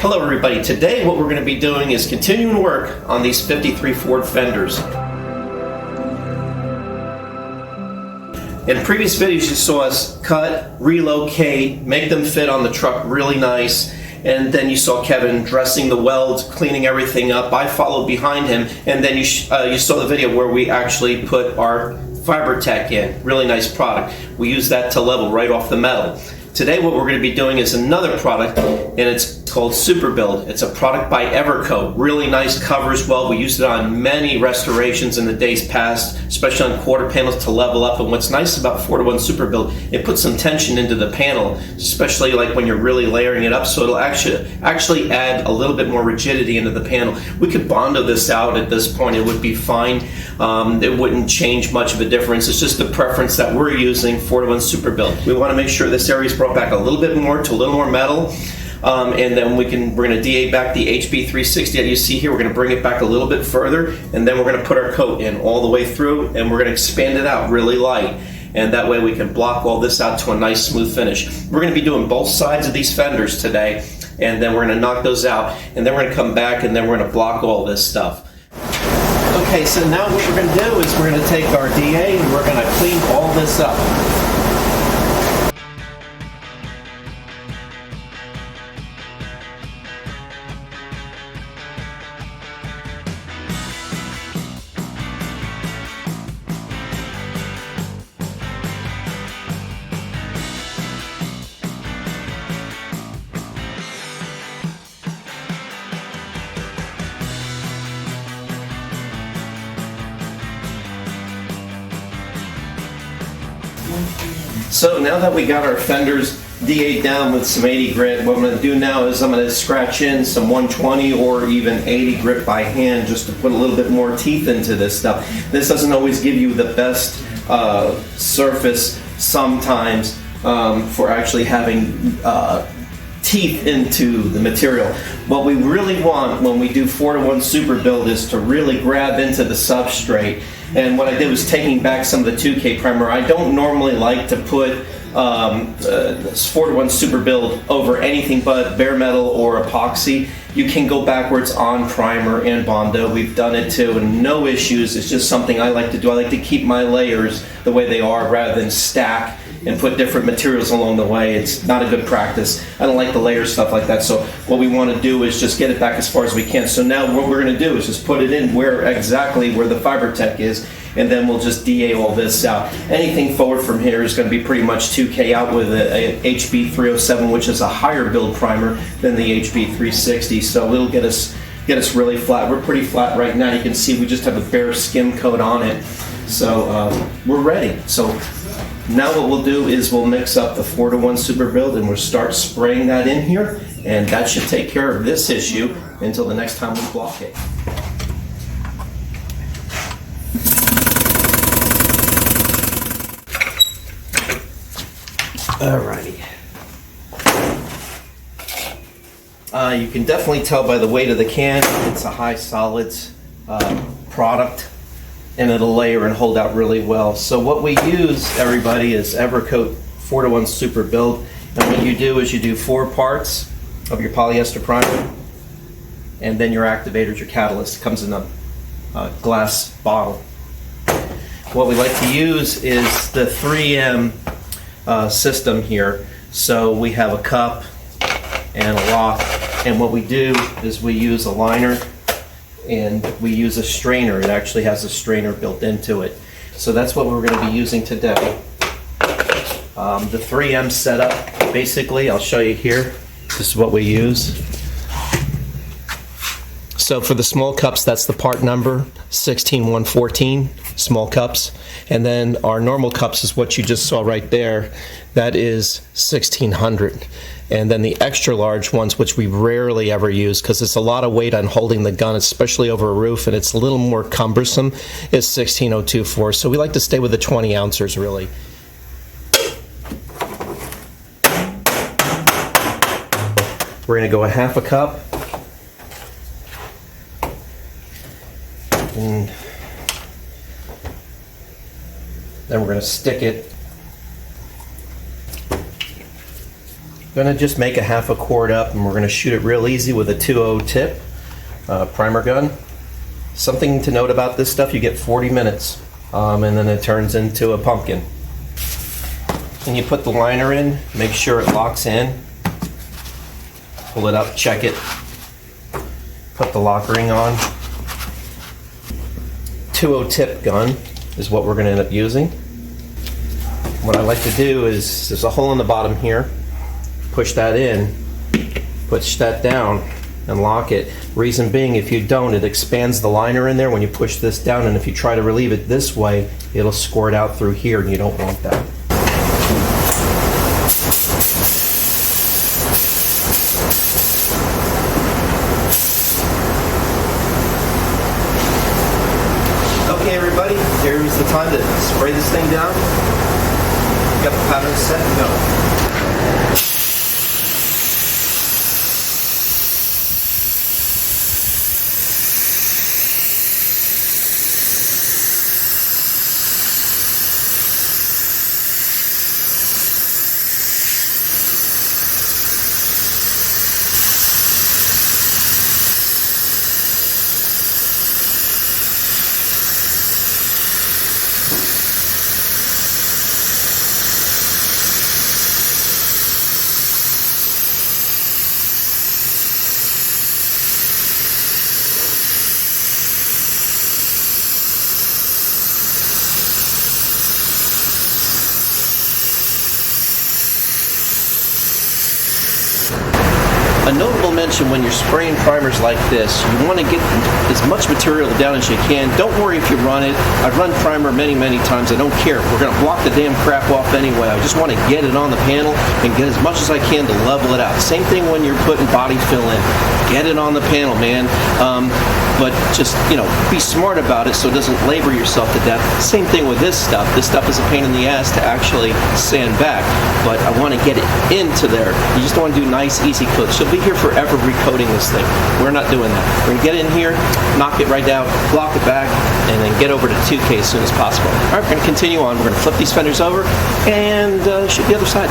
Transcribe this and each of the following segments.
Hello everybody, today what we're going to be doing is continuing to work on these 53 Ford fenders. In previous videos you saw us cut, relocate, make them fit on the truck really nice, and then you saw Kevin dressing the welds, cleaning everything up. I followed behind him, and then you saw the video where we actually put our FiberTech in. Really nice product. We use that to level right off the metal. Today what we're going to be doing is another product, and it's called Superbuild. It's a product by Evercoat. Really nice, covers well. We used it on many restorations in the days past, especially on quarter panels to level up. And what's nice about 4-to-1 Superbuild, it puts some tension into the panel, especially like when you're really layering it up, so it'll actually add a little bit more rigidity into the panel. We could Bondo this out at this point. It would be fine. It wouldn't change much of a difference. It's just the preference that we're using, 4-to-1 Superbuild. We want to make sure this area is brought back a little bit more to a little more metal. And then we're going to DA back the HB360 that you see here. We're going to bring it back a little bit further, and then we're going to put our coat in all the way through, and we're going to expand it out really light. And that way we can block all this out to a nice smooth finish. We're going to be doing both sides of these fenders today, and then we're going to knock those out, and then we're going to come back, and then we're going to block all this stuff. Okay, so now what we're going to do is we're going to take our DA and we're going to clean all this up. So now that we got our fenders DA'd down with some 80 grit, what I'm going to do now is I'm going to scratch in some 120 or even 80 grit by hand just to put a little bit more teeth into this stuff. This doesn't always give you the best surface sometimes for actually having teeth into the material. What we really want when we do 4-to-1 Superbuild is to really grab into the substrate. And what I did was taking back some of the 2K primer. I don't normally like to put 4-to-1 Superbuild over anything but bare metal or epoxy. You can go backwards on primer and Bondo. We've done it too, and no issues. It's just something I like to do. I like to keep my layers the way they are rather than stack and put different materials along the way. It's not a good practice. I don't like the layer stuff like that. So what we want to do is just get it back as far as we can. So now what we're going to do is just put it in exactly where the FiberTech is, and then we'll just DA all this out. Anything forward from here is going to be pretty much 2K out with a HB307, which is a higher build primer than the HB360. So it'll get us really flat. We're pretty flat right now. You can see we just have a bare skim coat on it. So we're ready. So now what we'll do is we'll mix up the 4-to-1 Superbuild, and we'll start spraying that in here, and that should take care of this issue until the next time we block it. Alrighty. You can definitely tell by the weight of the can, it's a high solids product, and it'll layer and hold out really well. So what we use, everybody, is Evercoat 4-to-1 Superbuild. And what you do is you do 4 parts of your polyester primer, and then your activators, your catalyst, comes in a glass bottle. What we like to use is the 3M system here. So we have a cup and a lock, and what we do is we use a liner, and we use a strainer. It actually has a strainer built into it. So that's what we're going to be using today. The 3M setup, basically, I'll show you here. This is what we use. So for the small cups, that's the part number, 16114, small cups. And then our normal cups is what you just saw right there. That is 1600. And then the extra large ones, which we rarely ever use because it's a lot of weight on holding the gun, especially over a roof, and it's a little more cumbersome, is 16024. So we like to stay with the 20 ounces really. We're going to go a half a cup. And then we're going to stick it Gonna just make a half a quart up, and we're gonna shoot it real easy with a 2.0 tip primer gun. Something to note about this stuff, you get 40 minutes, and then it turns into a pumpkin. And you put the liner in, make sure it locks in. Pull it up, check it. Put the lock ring on. 2.0 tip gun is what we're gonna end up using. What I like to do is, there's a hole in the bottom here. Push that in, push that down, and lock it. Reason being, if you don't, it expands the liner in there when you push this down, and if you try to relieve it this way, it'll squirt out through here, and you don't want that. Okay, everybody, here's the time to spray this thing down. Got the pattern set and go. A notable mention when you're spraying primers like this, you want to get as much material down as you can. Don't worry if you run it. I've run primer many times. I don't care. We're going to block the damn crap off anyway. I just want to get it on the panel and get as much as I can to level it out. Same thing when you're putting body fill in. Get it on the panel, man. But just, be smart about it so it doesn't labor yourself to death. Same thing with this stuff. This stuff is a pain in the ass to actually sand back, but I want to get it into there. You just don't want to do nice, easy coats. You'll be here forever recoating this thing. We're not doing that. We're going to get in here, knock it right down, block it back, and then get over to 2K as soon as possible. All right, we're going to continue on. We're going to flip these fenders over and shoot the other side.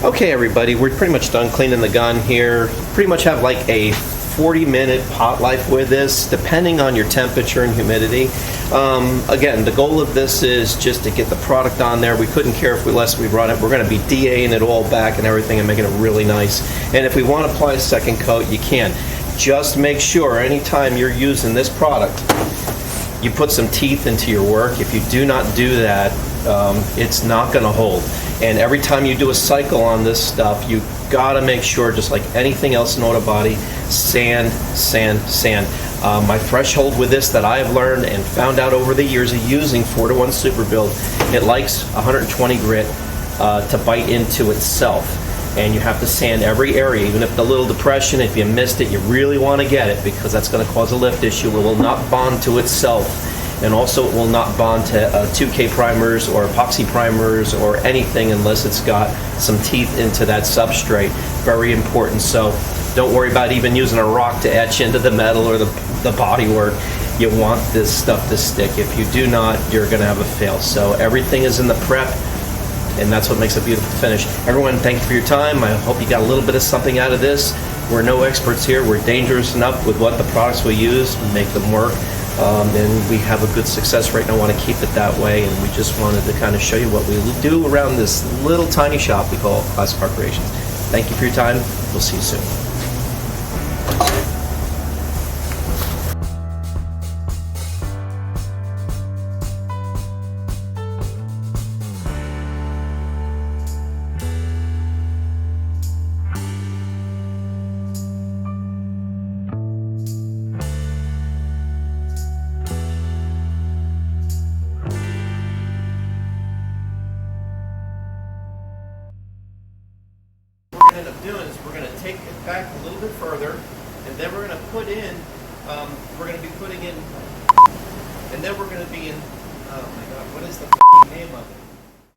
Okay, everybody, we're pretty much done cleaning the gun here. Pretty much have like a 40-minute pot life with this, depending on your temperature and humidity. Again, the goal of this is just to get the product on there. We couldn't care if we run it. We're going to be DAing it all back and everything and making it really nice. And if we want to apply a second coat, you can. Just make sure anytime you're using this product, you put some teeth into your work. If you do not do that, it's not going to hold. And every time you do a cycle on this stuff, you gotta make sure, just like anything else in Autobody, sand, sand, sand. My threshold with this that I have learned and found out over the years of using 4:1 Superbuild, it likes 120 grit to bite into itself. And you have to sand every area, even if the little depression, if you missed it, you really want to get it, because that's going to cause a lift issue. It will not bond to itself. And also it will not bond to 2K primers or epoxy primers or anything unless it's got some teeth into that substrate. Very important. So don't worry about even using a rock to etch into the metal or the bodywork. You want this stuff to stick. If you do not, you're going to have a fail. So everything is in the prep. and that's what makes a beautiful finish. Everyone, thank you for your time. I hope you got a little bit of something out of this. We're no experts here. We're dangerous enough with what the products we use, make them work, and we have a good success rate, and I want to keep it that way, and we just wanted to kind of show you what we do around this little tiny shop we call Classic Car Creations. Thank you for your time. We'll see you soon. What we're going to end up doing is we're going to take it back a little bit further, and then we're going to put in, we're going to be putting in, and then we're going to be in, oh my god, what is the name of it?